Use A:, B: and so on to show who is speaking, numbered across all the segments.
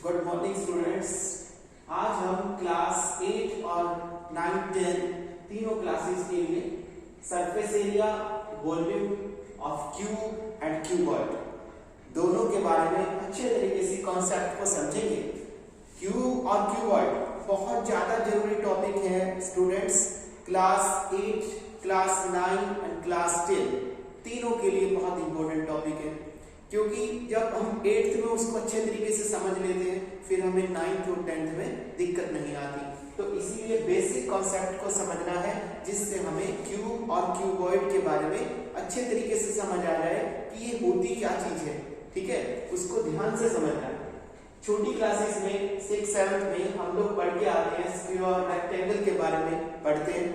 A: Good morning students. आज हम class 8 और 9 10 तीनों क्लासेस के लिए surface area, volume of cube and cuboid दोनों के बारे में अच्छे तरीके से कॉन्सेप्ट को समझेंगे। क्यूब और क्यूबॉइड बहुत ज्यादा जरूरी टॉपिक है students. Class 8, class 9 and class 10 तीनों के लिए बहुत इंपॉर्टेंट टॉपिक है, क्योंकि जब हम 8th में उसको अच्छे तरीके से समझ लेते हैं फिर हमें 9th और 10th में दिक्कत नहीं आती। तो इसीलिए बेसिक कॉन्सेप्ट को समझना है, जिससे हमें क्यूब और क्यूबॉइड के बारे में अच्छे तरीके से समझ आ जाए कि ये होती क्या चीज है। ठीक है, उसको ध्यान से समझना है। छोटी क्लासेस में 6th 7th में हम लोग पढ़ के आते हैं, स्क्वायर रेक्टेंगल के बारे में पढ़ते हैं।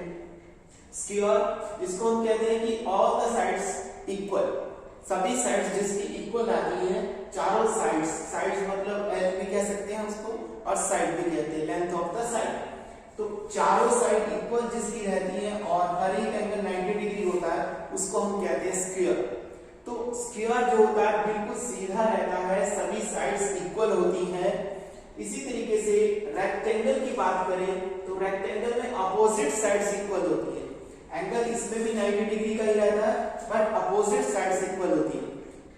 A: स्क्वायर जिसको हम कहते हैं कि ऑल द साइड्स इक्वल, सभी साइड्स जिसकी इक्वल आती हैं, चारों साइड्स मतलब एल भी कह सकते हैं उसको, और साइड भी कहते हैं, लेंथ ऑफ द साइड। तो चारों साइड इक्वल जिसकी रहती है और हर एक एंगल 90 डिग्री होता है, उसको हम कहते हैं स्क्वायर। तो स्क्वायर जो होता है बिल्कुल सीधा रहता है, सभी साइड्स इक्वल होती हैं। इसी तरीके से रेक्टेंगल की बात करें तो रेक्टेंगल में अपोजिट साइड्स इक्वल होती है। एंगल इसमें भी 90 डिग्री का ही रहता है, बट अपोजिट साइड्स इक्वल होती है।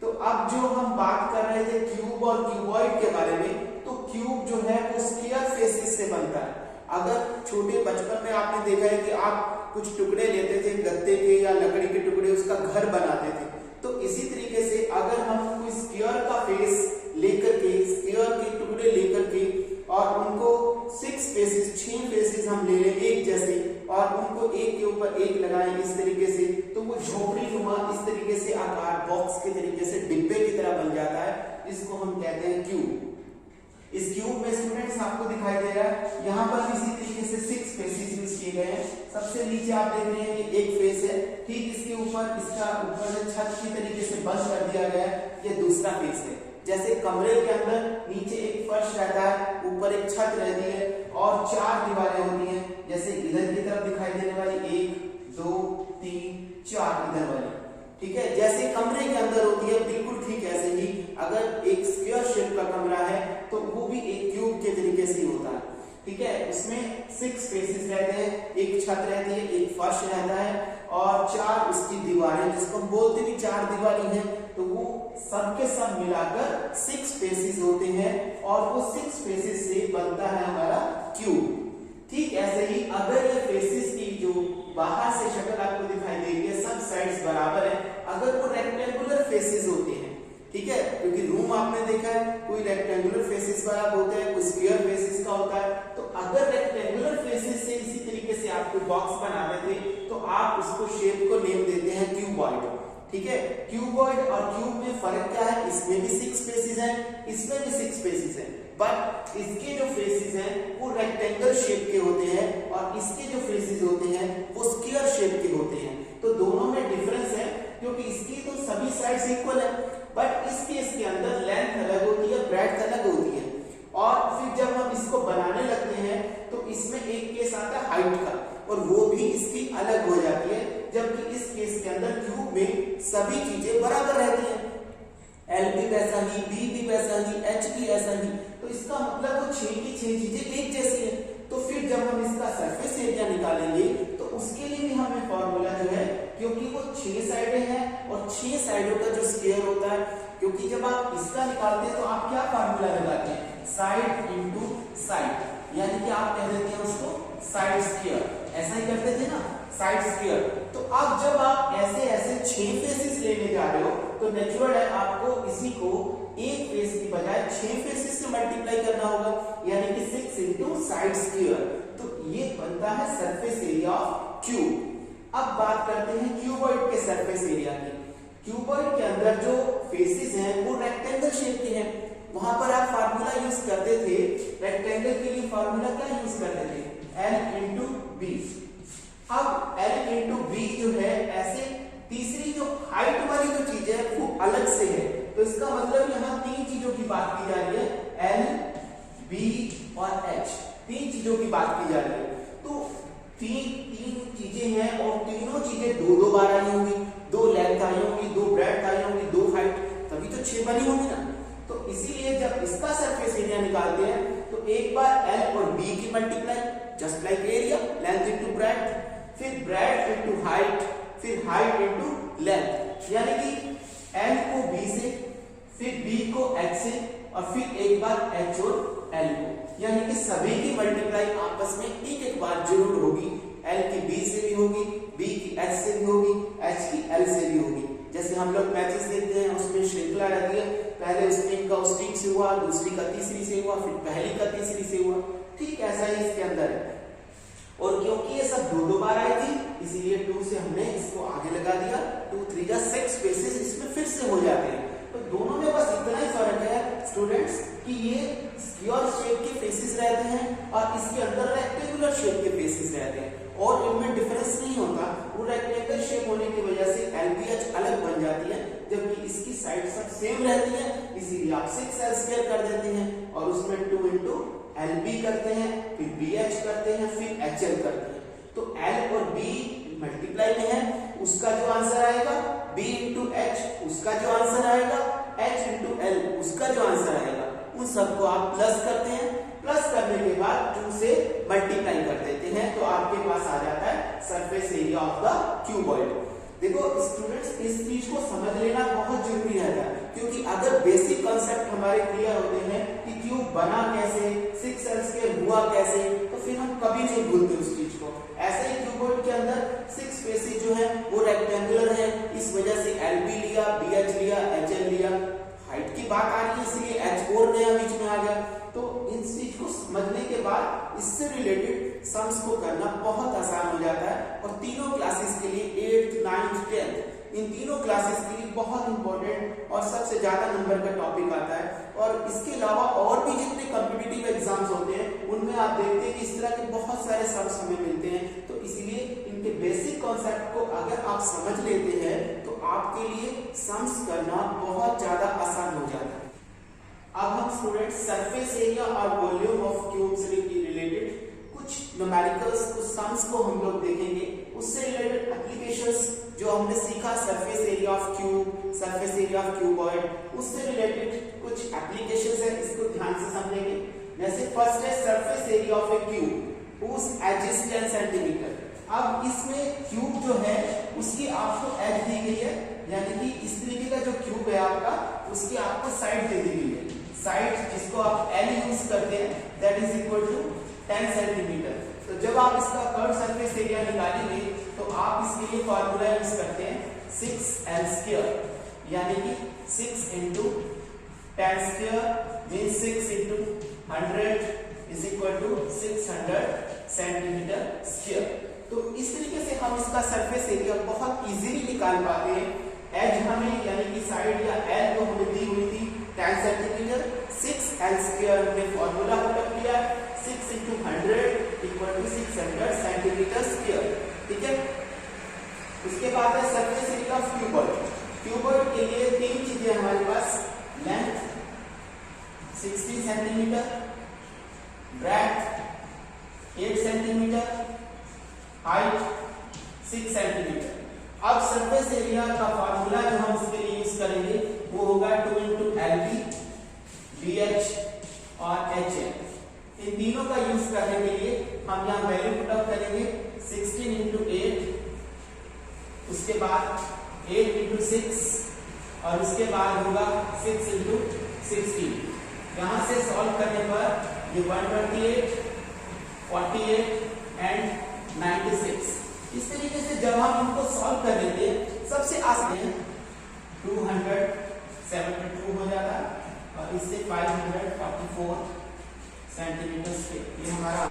A: तो अब जो हम बात कर रहे थे क्यूब और क्यूबॉइड के बारे में, तो क्यूब जो है वो स्क्वायर फेसेस से बनता है। अगर छोटे बचपन में आपने देखा है कि आप कुछ टुकड़े लेते थे गत्ते के या लकड़ी के टुकड़े, उसका घर बनाते थे, तो इसी तरीके से अगर हम कोई स्क्वायर का फेस लेकर के, स्क्वायर के टुकड़े लेकर के और उनको 6 फेसेस हम ले लें एक जैसे, और उनको एक के ऊपर एक लगाएं इस तरीके से, तो वो झोपड़ी नुमा इस तरीके से आकार बॉक्स के तरीके से डिब्बे की तरह बन जाता है। इसको हम कहते हैं क्यूब। इस क्यूब में स्टूडेंट्स आपको दिखाई दे रहा है, यहाँ पर इसी तरीके से 6 फेसेस यूज किए गए हैं। सबसे नीचे आप देख रहे हैं कि एक फेस है, ठीक इसके ऊपर इसका ऊपर छत की तरीके से बंद कर दिया गया है, ये दूसरा फेस है। जैसे कमरे के अंदर नीचे एक फर्श रहता है, ऊपर एक छत रहती है और 4 दीवारें होती हैं, जैसे इधर की तरफ दिखाई देने वाली 1 2 3 4 इधर वाली। ठीक है, जैसे कमरे के अंदर होती है बिल्कुल ठीक ऐसे ही अगर एक स्क्वायर शेप का कमरा है तो वो भी एक क्यूब के तरीके से होता है। ठीक है, उसमें 6 फेसेस रहते हैं, एक छत रहती है, एक फर्श रहता है और 4 उसकी दीवारें, जिसको हम बोलते भी 4 दीवारी हैं, तो वो सबके सब मिलाकर 6 फेसेस होते हैं और वो 6 फेसेस से बनता है हमारा क्यूब। ठीक ऐसे ही अगर ये फेसेस की जो बाहर से शक्ल आपको दिखाई देगी, सब साइड्स बराबर है, अगर वो रेक्टेंगुलर फेसेस होते हैं, ठीक है, क्योंकि रूम आपने देखा है कोई रेक्टेंगुलर फेसेस वाला होता है, कोई स्क्वायर फेसेस का होता है। तो अगर रेक्टेंगुलर फेसेस से इसी तरीके से आप कोई बॉक्स बनाते थे तो आप उसको शेप को नेम देते हैं क्यूबॉइड। ठीक है, क्यूबॉइड और क्यूब में फर्क क्या है, इसमें भी 6 फेसेस हैं, इसमें भी 6 फेसेस हैं, बट इसके जो फेसेस हैं वो रेक्टेंगल शेप के होते हैं और इसके जो फेसेस होते हैं वो स्क्वायर शेप के होते हैं। तो दोनों में डिफरेंस है, क्योंकि इसकी तो सभी साइड्स इक्वल है, बट इस केस के अंदर लेंथ अलग होती है, ब्रेड्थ अलग होती है। और फिर जब हम इसको बनाने लगते हैं तो इसमें एक केस आता है हाइट का, और वो भी इसकी अलग हो जाती है, जबकि इस केस के अंदर क्यूब में सभी चीजें बराबर रहती हैं। एल भी वैसा ही, बी भी वैसा ही, एच भी ऐसा ही। तो इसका मतलब वो 6 की 6 चीजें एक जैसी है। तो फिर जब हम इसका सरफेस एरिया निकालेंगे तो उसके लिए भी हमें फॉर्मूला जो है, क्योंकि वो 6 साइडें हैं और 6 साइडों का जो स्क्वायर होता है, क्योंकि जब आप इसका निकालते हैं तो आप क्या फार्मूला लगाते हैं, साइड इंटू साइड, यानी कि आप कह देते हैं उसको साइड स्क्वायर, ऐसा ही करते थे ना, साइड स्क्वायर। तो अब जब आप ऐसे ऐसे 6 फेसेस लेने जा रहे हो तो नेचुरल है आपको इसी को एक फेस की बजाय 6 फेसेस से मल्टीप्लाई करना होगा, यानी कि 6 इंटू साइड स्क्वायर। तो ये बनता है सरफेस एरिया ऑफ क्यूब। अब बात करते हैं क्यूबॉइड के सरफेस एरिया की। क्यूबॉइड के अंदर जो फेसेस हैं वो रेक्टेंगल शेप के हैं। वहां पर आप फार्मूला यूज करते थे, रेक्टेंगल के लिए फार्मूला क्या यूज करते थे, L इंटू बी। अब L इंटू बी जो है, ऐसे तीसरी जो हाइट वाली जो चीज है वो अलग से है। तो इसका मतलब यहाँ 3 चीजों की बात की जा रही है, L, B और H, 3 चीजों की बात की जा रही है। तो तीन चीजें हैं और तीनों चीजें 2 बार आई होंगी, 2 लेंथ आई होंगी, 2 ब्रेड्थ आई होंगी, 2 हाइट, तभी तो 6 बनी होंगी ना। तो इसीलिए जब इसका सरफेस एरिया निकालते हैं तो एक बार एल और बी की multiply just like area, length into breadth, फिर ब्रेड्थ इनटू हाइट, फिर हाइट इनटू लेंथ, यानी कि एल को बी से, फिर बी को एच से और फिर एक बार एच और एल को, यानी कि सभी की मल्टीप्लाई आपस में एक बार जरूर होगी। एल की बी से भी होगी, बी की एच से भी होगी, एच की एल से भी होगी। जैसे हम लोग मैचेस देखते हैं उसमें श्रृंखला रहती है, पहले उस टीम का उस टीम से हुआ, दूसरी का तीसरी से हुआ, फिर पहली का तीसरी से हुआ, ठीक ऐसा ही इसके अंदर है। और क्योंकि ये सब दो बार आई थी इसीलिए 2 से हमने इसको आगे लगा दिया, 2 3 जा 6 स्पेसेस इसमें फिर से हो जाते हैं। तो दोनों में बस इतना ही फर्क है स्टूडेंट्स कि ये स्क्वायर शेप के फेसेस रहते हैं और इसके अंदर रेक्टेंगुलर शेप के फेसेस रहते हैं, और इनमें डिफरेंस नहीं होता। वो रेक्टेंगुलर शेप होने की वजह से LBH अलग बन जाती है, जबकि इसकी साइड सब सेम रहती है, इसीलिए आप 6L² कर देते हैं और उसमें 2 into LB करते हैं, फिर BH करते हैं, फिर HL करते हैं। तो L और B मल्टीप्लाई में है, उसका जो आंसर आएगा B into H, उसका जो आंसर आएगा H into L, उसका जो आंसर आएगा, उन सबको आप प्लस करते हैं। प्लस करने के बाद 2 से मल्टीप्लाई कर देते हैं तो आपके पास आ जाता है surface area of the cuboid. देखो स्टूडेंट्स, इस चीज को समझ लेना बहुत जरूरी रहता है, क्योंकि अगर बेसिक कॉन्सेप्ट हमारे क्लियर होते हैं कि क्यूब बना कैसे, 6L² हुआ कैसे, तो फिर हम कभी नहीं भूलते उस चीज को। ऐसे ही क्यूबॉइड के अंदर 6 फेसेस जो है वो रेक्टेंगुलर है, इस वजह से LB लिया, BH लिया, HL लिया। हाइट की बात आ रही है इसलिए H और नया बीच में आ गया। तो इन चीज को समझने के बाद इससे रिलेटेड सम्स को करना बहुत आसान हो जाता है, और तीनों क्लासेस के लिए 8th 9th 10th इन तीनों क्लासेस के लिए बहुत इंपॉर्टेंट और सबसे ज्यादा नंबर का टॉपिक आता है। और इसके अलावा और भी जितने कॉम्पिटिटिव एग्जाम्स होते हैं उनमें आप देखते हैं कि इस तरह के बहुत सारे सम्स हमें मिलते हैं। तो इसलिए इनके बेसिक कॉन्सेप्ट को अगर आप समझ लेते हैं तो आपके लिए सम्स करना बहुत ज्यादा आसान हो जाता है। अब हम स्टूडेंट्स सरफेस एरिया और वॉल्यूम ऑफ क्यूब से रिलेटेड कुछ न्यूमेरिकल्स, कुछ सम्स को हम लोग देखेंगे। उससे रिलेटेड एप्लीकेशंस जो हमने सीखा, surface area of cube, surface area of cuboid, उससे रिलेटेड कुछ एप्लीकेशंस है, इसको ध्यान से समझेंगे। जैसे फर्स्ट है surface area of A cube whose edge is 10 centimetre. अब इसमें क्यूब जो है उसकी आपको एज दी गई है, यानी कि इस तरीके का जो क्यूब है आपका उसकी आपको साइड दे दी गई है। साइड जिसको आप L यूज करते हैं that is equal to 10 centimetre. तो जब आप इसका कर्व सरफेस एरिया निकालेंगे तो आप इसके लिए फार्मूला यूज करते हैं 6L², यानी कि 6 into 10² means 6 into 100 is equal to 600 centimetre square. तो इस तरीके से हम इसका सरफेस एरिया बहुत इजीली निकाल पाते हैं। एज हमें यानी कि साइड या L को हमें दी हुई थी 10 सेंटीमीटर, 6L² हमने फार्मूला पुटअप किया, 6 into 100 equal to 600 centimetre square. ठीक है, उसके बाद है surface area of cuboid. Cuboid के लिए 3 चीजें हमारे पास, length 60 centimetre, breadth 8 centimetre, height 6 centimetre. अब सरफेस एरिया का फार्मूला जो हम इसके लिए यूज करेंगे वो होगा 2 into LB, BH और HL। इन तीनों का यूज करने के लिए हम यहाँ वैल्यू पुटअप करेंगे 16 into 8, उसके बाद 8 into 6 और उसके बाद होगा 6 into 16। यहाँ से सॉल्व करने पर ये 128, 48 एंड 96। इस तरीके से जब हम इनको सॉल्व कर लेते हैं सबसे आसान है 272 हो जाता है और इससे 544 सेंटीमीटर ये हमारा